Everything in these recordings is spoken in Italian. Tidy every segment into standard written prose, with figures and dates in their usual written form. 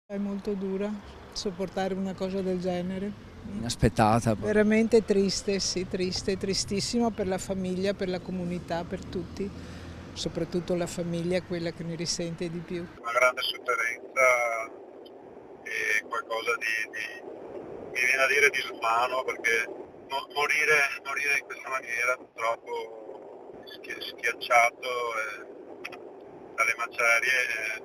È molto dura sopportare una cosa del genere. Inaspettata. Veramente triste, sì, triste, tristissimo per la famiglia, per la comunità, per tutti. Soprattutto la famiglia è quella che ne risente di più. Una grande sofferenza e qualcosa mi viene a dire disumano, perché morire in questa maniera, purtroppo schiacciato dalle macerie,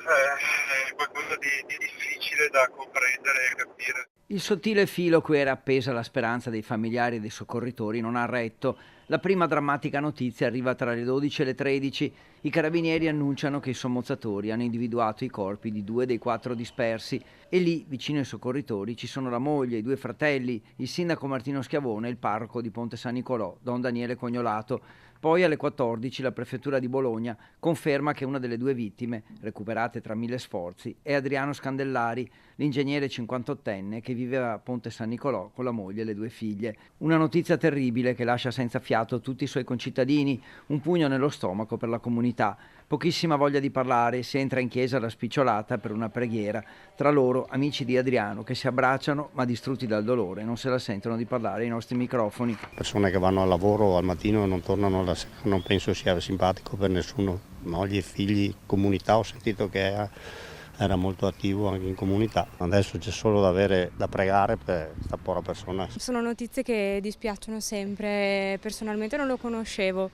è qualcosa di difficile da comprendere e capire. Il sottile filo a cui era appesa la speranza dei familiari e dei soccorritori non ha retto. La prima drammatica notizia arriva tra le 12 e le 13. I carabinieri annunciano che i sommozzatori hanno individuato i corpi di 2 dei 4 dispersi e lì, vicino ai soccorritori, ci sono la moglie, i 2 fratelli, il sindaco Martino Schiavone e il parroco di Ponte San Nicolò, don Daniele Cognolato. Poi alle 14 la prefettura di Bologna conferma che una delle 2 vittime, recuperate tra 1000 sforzi, è Adriano Scandellari, l'ingegnere 58enne che viveva a Ponte San Nicolò con la moglie e le 2 figlie. Una notizia terribile che lascia senza fiato tutti i suoi concittadini, un pugno nello stomaco per la comunità. Pochissima voglia di parlare, si entra in chiesa alla spicciolata per una preghiera. Tra loro amici di Adriano che si abbracciano ma distrutti dal dolore, non se la sentono di parlare ai nostri microfoni. Persone che vanno al lavoro al mattino e non tornano la sera, non penso sia simpatico per nessuno. Moglie, figli, comunità, ho sentito che era molto attivo anche in comunità. Adesso c'è solo da pregare per questa povera persona. Sono notizie che dispiacciono sempre, personalmente non lo conoscevo,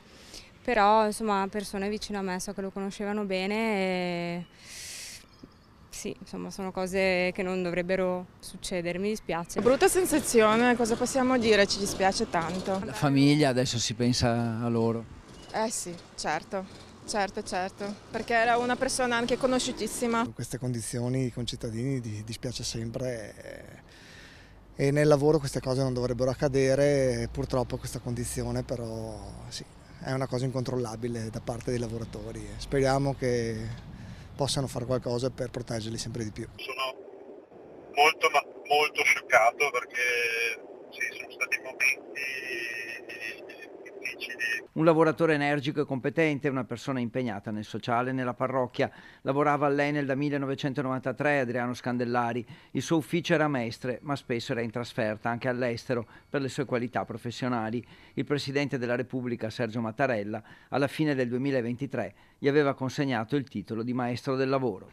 però insomma persone vicino a me so che lo conoscevano bene e sì, insomma sono cose che non dovrebbero succedere, mi dispiace. Brutta sensazione, cosa possiamo dire? Ci dispiace tanto. La famiglia adesso si pensa a loro. Eh sì, certo. Certo, perché era una persona anche conosciutissima. In queste condizioni i concittadini dispiace sempre e nel lavoro queste cose non dovrebbero accadere, purtroppo questa condizione però sì, è una cosa incontrollabile da parte dei lavoratori. Speriamo che possano fare qualcosa per proteggerli sempre di più. Sono molto scioccato, perché sì, sono stati momenti difficili. Un lavoratore energico e competente, una persona impegnata nel sociale e nella parrocchia. Lavorava all'Enel da 1993, Adriano Scandellari. Il suo ufficio era a Mestre, ma spesso era in trasferta anche all'estero per le sue qualità professionali. Il Presidente della Repubblica, Sergio Mattarella, alla fine del 2023 gli aveva consegnato il titolo di Maestro del Lavoro.